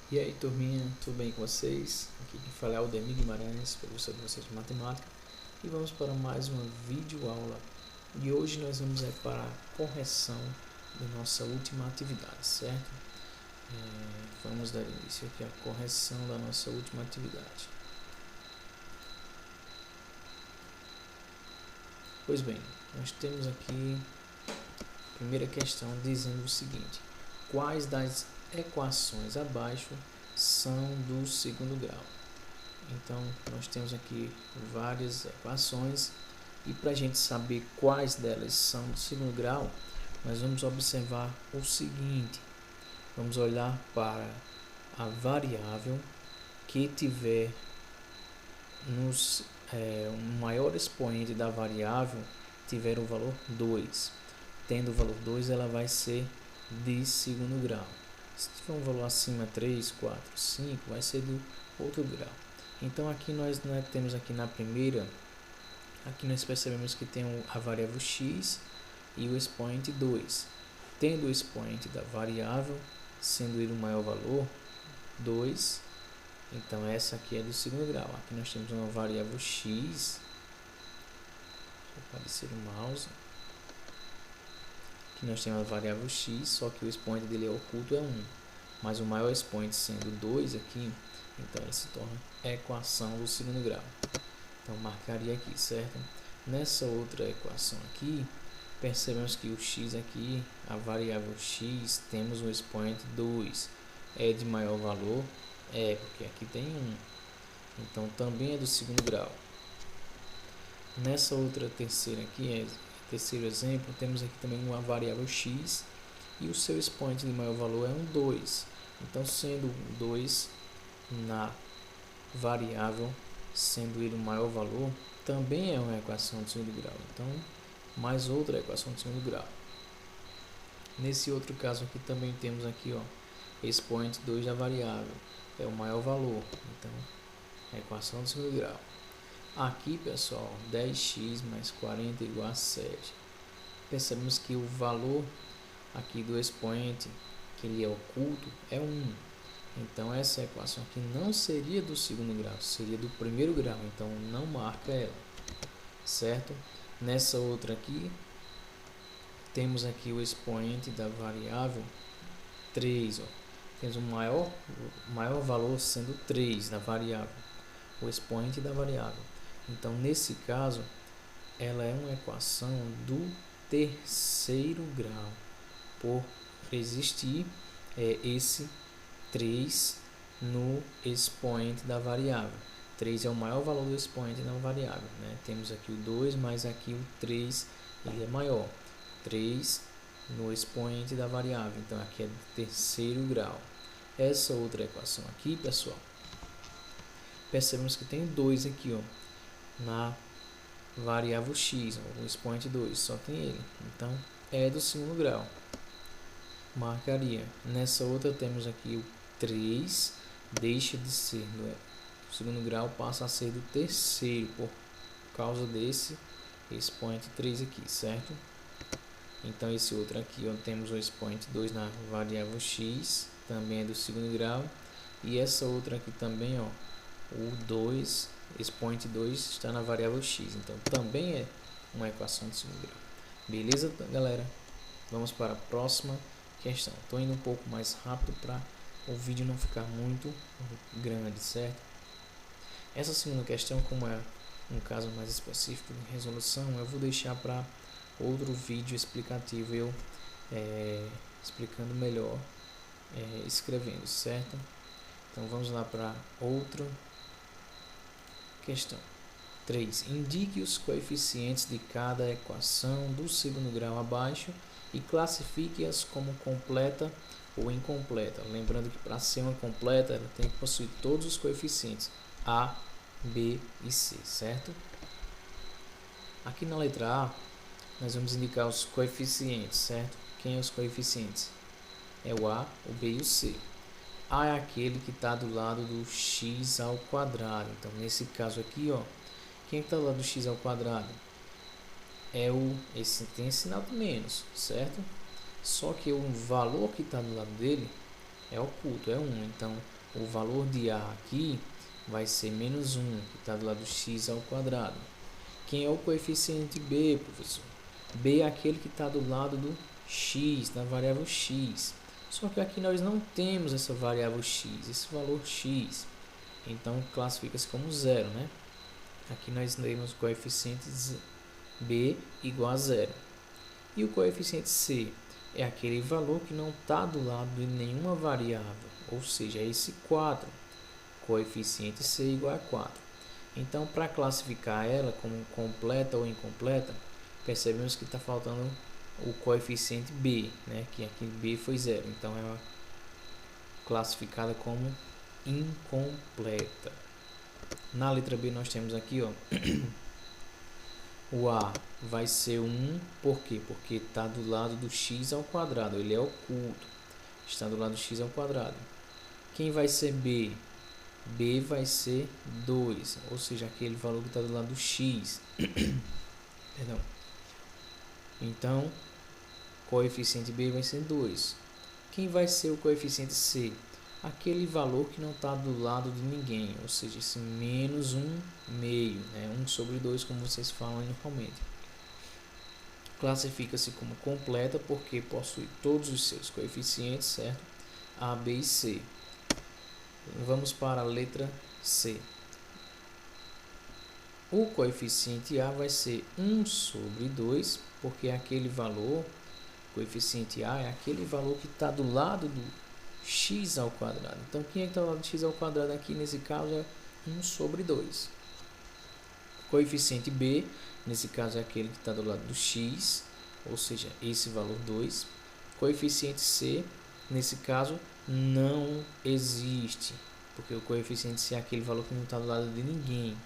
E aí, turminha, tudo bem com vocês? Aqui quem fala é Aldemir Guimarães, professor de vocês de matemática, e vamos para mais uma videoaula. E hoje nós vamos para a correção da nossa última atividade, certo? Vamos dar início aqui à correção da nossa última atividade. Pois bem, nós temos aqui a primeira questão dizendo o seguinte: quais das equações abaixo são do segundo grau? Então, nós temos aqui várias equações e para a gente saber quais delas são do segundo grau, nós vamos observar o seguinte: vamos olhar para a variável que tiver o maior expoente da variável tiver o valor 2. Tendo o valor 2, ela vai ser de segundo grau. Se tiver um valor acima 3, 4, 5, vai ser do outro grau. Então aqui nós temos aqui na primeira, aqui nós percebemos que tem a variável x e o expoente 2. Tendo o expoente da variável, sendo ele o maior valor, 2, então essa aqui é do segundo grau. Aqui nós temos uma variável x, deixa eu aparecer o mouse. Aqui nós temos a variável x, só que o expoente dele é oculto, é 1. Mas o maior expoente sendo 2 aqui, então ela se torna a equação do segundo grau. Então marcaria aqui, certo? Nessa outra equação aqui, percebemos que o x aqui, a variável x, temos um expoente 2. É de maior valor? É, porque aqui tem 1. Então também é do segundo grau. Nessa outra terceira aqui, terceiro exemplo, temos aqui também uma variável x e o seu expoente de maior valor é um 2. Então, sendo 2 na variável, sendo ele o maior valor, também é uma equação de segundo grau. Então, mais outra equação de segundo grau. Nesse outro caso aqui também temos aqui, ó, expoente 2 da variável, é o maior valor. Então, a equação de segundo grau. Aqui, pessoal, 10x mais 40 igual a 7. Percebemos que o valor aqui do expoente, que ele é oculto, é 1. Então, essa equação aqui não seria do segundo grau, seria do primeiro grau. Então, não marca ela, certo? Nessa outra aqui, temos aqui o expoente da variável 3. Ó. Temos o maior valor sendo 3 da variável, o expoente da variável. Então, nesse caso, ela é uma equação do terceiro grau, por existir esse 3 no expoente da variável. 3 é o maior valor do expoente da variável, né? Temos aqui o 2, mas aqui o 3 ele é maior. 3 no expoente da variável, então aqui é do terceiro grau. Essa outra equação aqui, pessoal, percebemos que tem 2 aqui, ó, na variável x, o expoente 2, só tem ele. Então, é do segundo grau. Marcaria. Nessa outra temos aqui o 3, deixa de ser do segundo grau, passa a ser do terceiro, por causa desse expoente 3 aqui, certo? Então, esse outro aqui, ó, temos o expoente 2 na variável x, também é do segundo grau. E essa outra aqui também, ó, o 2, expoente 2 está na variável x, então também é uma equação de segundo grau. Beleza, galera? Vamos para a próxima questão. Estou indo um pouco mais rápido para o vídeo não ficar muito grande, certo? Essa segunda questão, como é um caso mais específico de resolução, eu vou deixar para outro vídeo explicativo, eu explicando melhor, escrevendo, certo? Então vamos lá para outra questão. 3. Indique os coeficientes de cada equação do segundo grau abaixo e classifique-as como completa ou incompleta. Lembrando que para ser uma completa, ela tem que possuir todos os coeficientes A, B e C, certo? Aqui na letra A, nós vamos indicar os coeficientes, certo? Quem é os coeficientes? É o A, o B e o C. A é aquele que está do lado do x ao quadrado. Então, nesse caso aqui, ó, quem está do lado do x ao quadrado? Esse tem sinal de menos, certo? Só que o valor que está do lado dele é oculto, é 1. Então, o valor de A aqui vai ser menos 1, que está do lado do x ao quadrado. Quem é o coeficiente B, professor? B é aquele que está do lado do x, da variável x. Só que aqui nós não temos essa variável x, esse valor x. Então, classifica-se como zero, né? Aqui nós temos o coeficiente B igual a zero. E o coeficiente C é aquele valor que não está do lado de nenhuma variável, ou seja, é esse 4. Coeficiente C igual a 4. Então, para classificar ela como completa ou incompleta, percebemos que está faltando o coeficiente B, né? Que aqui B foi zero. Então, é classificada como incompleta. Na letra B nós temos aqui, ó, o A vai ser 1, por quê? Porque está do lado do x ao quadrado, ele é oculto, está do lado do x ao quadrado. Quem vai ser B? B vai ser 2, ou seja, aquele valor que está do lado do x. Perdão. Então, coeficiente B vai ser 2. Quem vai ser o coeficiente C? Aquele valor que não está do lado de ninguém, ou seja, esse menos 1 meio, né? 1 sobre 2, como vocês falam normalmente. Classifica-se como completa porque possui todos os seus coeficientes, certo? A, B e C. Vamos para a letra C. O coeficiente A vai ser 1 sobre 2, porque aquele valor, coeficiente A, é aquele valor que está do lado do x ao quadrado. Então, quem é que está do lado de x ao quadrado aqui? Nesse caso, é 1 sobre 2. Coeficiente B, nesse caso, é aquele que está do lado do x, ou seja, esse valor 2. Coeficiente C, nesse caso, não existe, porque o coeficiente C é aquele valor que não está do lado de ninguém.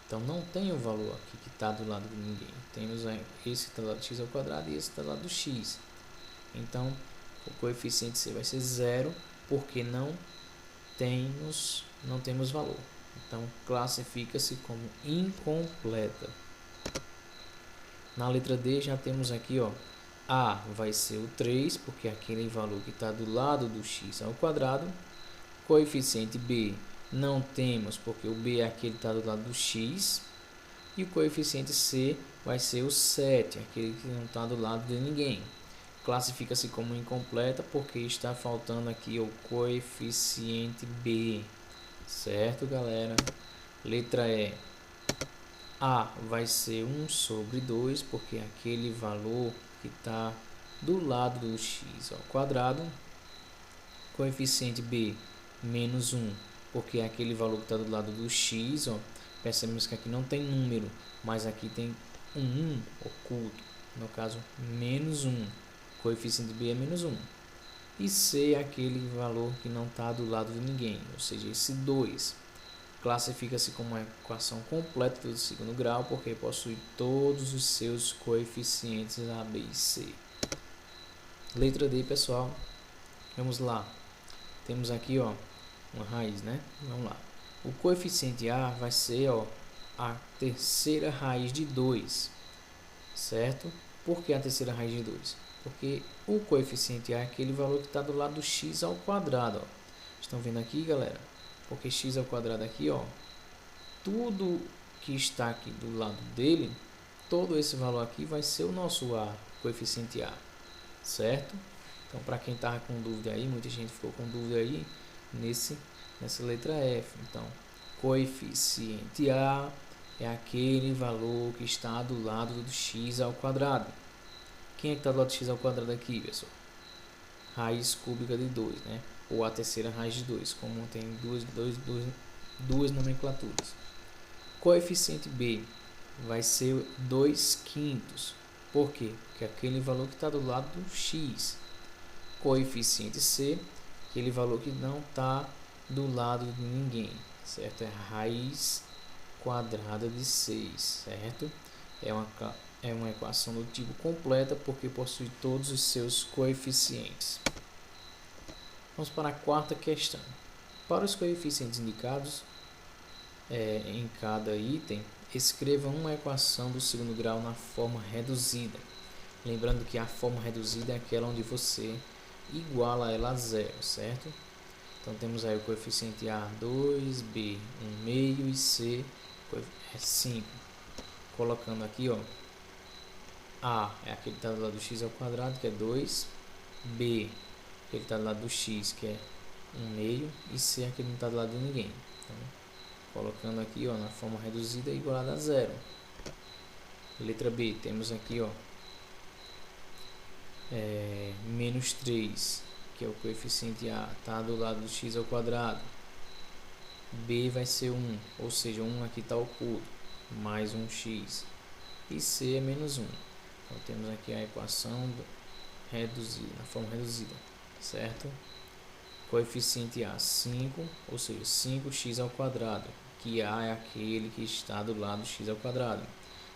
Então, não tem o valor aqui que está do lado de ninguém. Temos esse que está do lado do x ao quadrado e esse que está do lado do x. Então, o coeficiente C vai ser zero, porque não temos valor. Então, classifica-se como incompleta. Na letra D, já temos aqui, ó, A vai ser o 3, porque é aquele valor que está do lado do x ao quadrado. Coeficiente B, não temos, porque o B é aquele que está do lado do x. E o coeficiente C vai ser o 7, aquele que não está do lado de ninguém. Classifica-se como incompleta porque está faltando aqui o coeficiente B. Certo, galera? Letra E. A vai ser 1 sobre 2, porque é aquele valor que está do lado do x ao quadrado. Coeficiente B, menos 1, porque é aquele valor que está do lado do x. Ó. Percebemos que aqui não tem número, mas aqui tem um 1 oculto. No caso, menos 1. Coeficiente B é menos 1. E C é aquele valor que não está do lado de ninguém, ou seja, esse 2. Classifica-se como uma equação completa do segundo grau, porque possui todos os seus coeficientes A, B e C. Letra D, pessoal. Vamos lá. Temos aqui, ó, uma raiz, né? Vamos lá. O coeficiente A vai ser, ó, a terceira raiz de 2, certo? Por que a terceira raiz de 2? Porque o coeficiente A é aquele valor que está do lado do x ao quadrado. Ó. Estão vendo aqui, galera? Porque x ao quadrado aqui, ó, tudo que está aqui do lado dele, todo esse valor aqui vai ser o nosso A, coeficiente A, certo? Então, para quem estava com dúvida aí, muita gente ficou com dúvida aí nessa letra F. Então, coeficiente A é aquele valor que está do lado do x ao quadrado. Quem é que está do lado do x ao quadrado aqui, pessoal? Raiz cúbica de 2, né? Ou a terceira raiz de 2, como tem duas nomenclaturas. Coeficiente B vai ser 2 quintos. Por quê? Porque é aquele valor que está do lado do x. Coeficiente C, aquele valor que não está do lado de ninguém, certo? É raiz quadrada de 6, certo? É uma equação do tipo completa porque possui todos os seus coeficientes. Vamos para a quarta questão. Para os coeficientes indicados em cada item, escreva uma equação do segundo grau na forma reduzida. Lembrando que a forma reduzida é aquela onde você iguala ela a zero, certo? Então temos aí o coeficiente A 2, B 1/2 e C é 5. Colocando aqui, ó, A é aquele que está do lado do x ao quadrado, que é 2, B aquele que está do lado do x, que é 1/2, e C é aquele que não está do lado de ninguém. Então, colocando aqui, ó, na forma reduzida é igualado a zero. Letra B, temos aqui, ó, menos 3, que é o coeficiente A, está do lado do x ao quadrado. B vai ser 1, ou seja, 1 aqui está oculto, mais 1x. E C é menos 1. Então temos aqui a equação reduzida, na forma reduzida, certo? Coeficiente A 5, ou seja, 5x ao quadrado, que A é aquele que está do lado do x ao quadrado.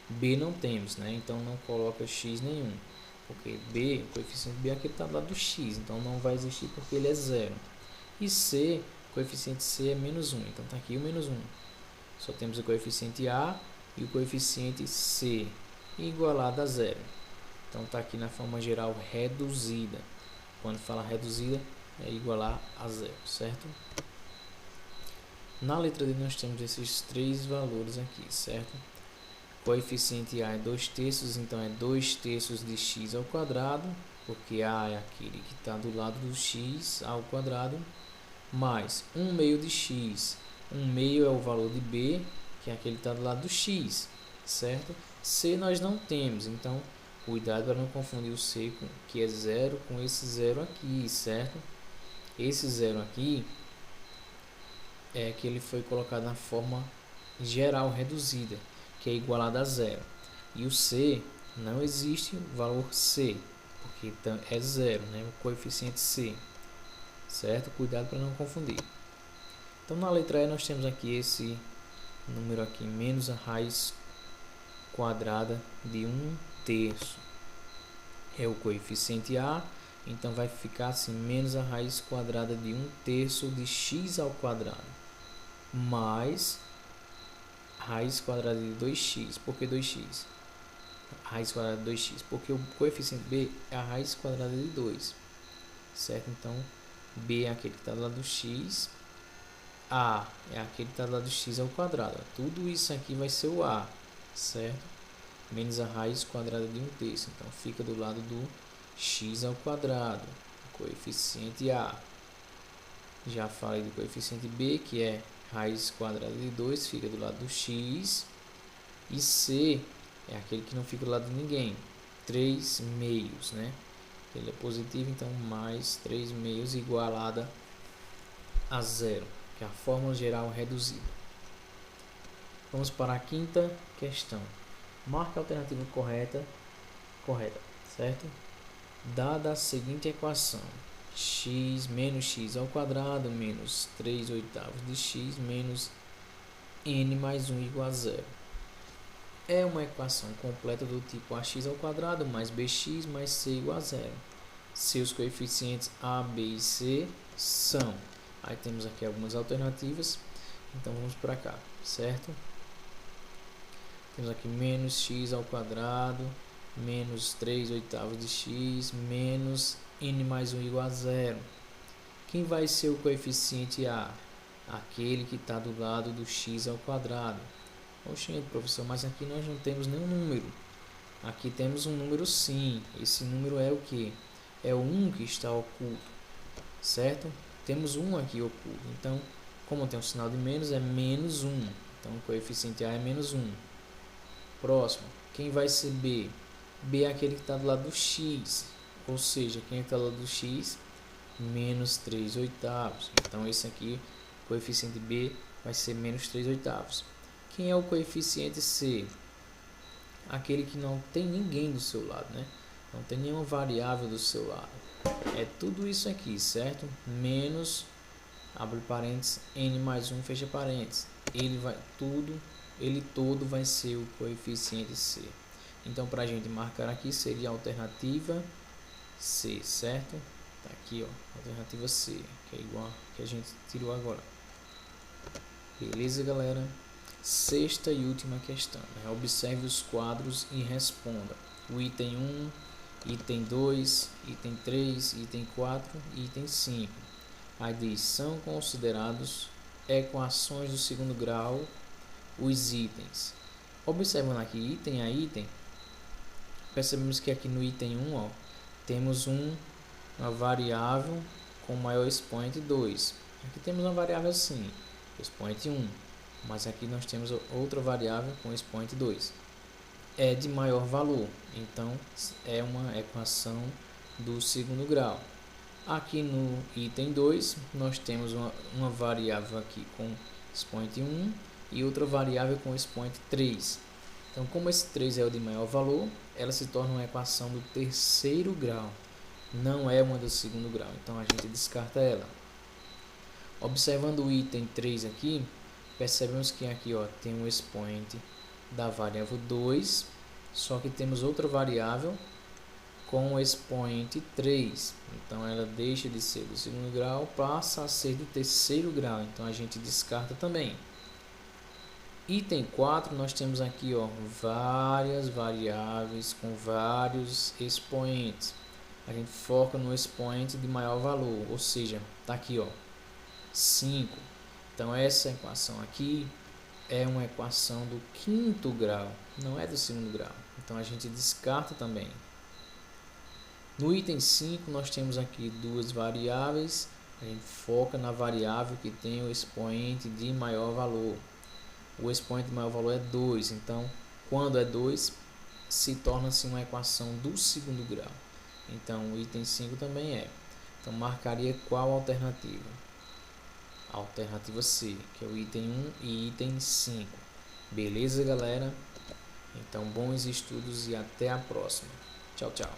B não temos, né? Então não coloca x nenhum, porque B, o coeficiente B é aquele que está do lado do x, então não vai existir porque ele é zero. E C, o coeficiente C é menos 1, então está aqui o menos 1. Só temos o coeficiente A e o coeficiente C igualado a zero. Então está aqui na forma geral reduzida. Quando fala reduzida, é igualar a zero, certo? Na letra D nós temos esses três valores aqui, certo? Coeficiente A é 2/3, então é 2/3 de x ao quadrado, porque A é aquele que está do lado do x ao quadrado, mais 1/2 de x. 1/2 é o valor de B, que é aquele que está do lado do x, certo? C nós não temos, então cuidado para não confundir o C, que é zero, com esse zero aqui, certo? Esse zero aqui é que ele foi colocado na forma geral reduzida, que é igualado a zero. E o C, não existe o valor C, porque é zero, né? O coeficiente C, certo? Cuidado para não confundir. Então na letra E nós temos aqui esse número aqui, menos a raiz quadrada de 1/3. É o coeficiente A, então vai ficar assim, menos a raiz quadrada de 1/3 de x ao quadrado, mais raiz quadrada de 2x. Por que 2x? Raiz quadrada de 2x, porque o coeficiente B é a raiz quadrada de 2, certo? Então B é aquele que está do lado do x, A é aquele que está do lado do x ao quadrado. Tudo isso aqui vai ser o A, certo? Menos a raiz quadrada de 1/3, então fica do lado do x ao quadrado, coeficiente A. Já falei do coeficiente B, que é raiz quadrada de 2, fica do lado do x. E C é aquele que não fica do lado de ninguém, 3/2, né? Ele é positivo, então mais 3/2 igualada a zero, que é a fórmula geral reduzida. Vamos para a quinta questão. Marque a alternativa correta, certo? Dada a seguinte equação: x menos x ao quadrado menos 3/8 de x menos n mais 1 igual a zero. É uma equação completa do tipo ax ao quadrado mais bx mais c igual a zero. Seus coeficientes a, b e c são... Aí temos aqui algumas alternativas, então vamos para cá, certo? Temos aqui menos x ao quadrado menos 3/8 de x menos n mais 1 igual a zero. Quem vai ser o coeficiente a? Aquele que está do lado do x ao quadrado. Oxe, professor, mas aqui nós não temos nenhum número. Aqui temos um número sim. Esse número é o que? É o 1 que está oculto, certo? Temos 1 aqui oculto. Então, como tem um sinal de menos, é menos 1. Então, o coeficiente A é menos 1. Próximo. Quem vai ser B? B é aquele que está do lado do x. Ou seja, quem está do lado do x? Menos 3/8. Então, esse aqui, o coeficiente B, vai ser menos 3/8. Quem é o coeficiente C? Aquele que não tem ninguém do seu lado, né? Não tem nenhuma variável do seu lado. É tudo isso aqui, certo? Menos, abre parênteses, n mais 1, fecha parênteses. Ele todo vai ser o coeficiente C. Então, para a gente marcar aqui, seria a alternativa C, certo? Tá aqui, ó, alternativa C, que é igual a que a gente tirou agora. Beleza, galera? Sexta e última questão, né? Observe os quadros e responda. O item 1, item 2, item 3, item 4 e item 5. Aí diz, são considerados equações do segundo grau os itens. Observando aqui item a item, percebemos que aqui no item 1, ó, temos uma variável com maior expoente 2. Aqui temos uma variável assim, expoente 1, mas aqui nós temos outra variável com expoente 2. É de maior valor, então é uma equação do segundo grau. Aqui no item 2, nós temos uma variável aqui com expoente 1 e outra variável com expoente 3. Então, como esse 3 é o de maior valor, ela se torna uma equação do terceiro grau, não é uma do segundo grau, então a gente descarta ela. Observando o item 3 aqui, percebemos que aqui ó, tem um expoente da variável 2, só que temos outra variável com o expoente 3, então ela deixa de ser do segundo grau, passa a ser do terceiro grau, então a gente descarta também. Item 4, nós temos aqui ó, várias variáveis com vários expoentes. A gente foca no expoente de maior valor, ou seja, está aqui ó, 5. Então essa equação aqui é uma equação do quinto grau, não é do segundo grau. Então a gente descarta também. No item 5 nós temos aqui duas variáveis, a gente foca na variável que tem o expoente de maior valor. O expoente de maior valor é 2, então quando é 2 se torna-se uma equação do segundo grau. Então o item 5 também é. Então marcaria qual alternativa? A alternativa C, que é o item 1 e item 5. Beleza, galera? Então bons estudos e até a próxima. Tchau, tchau.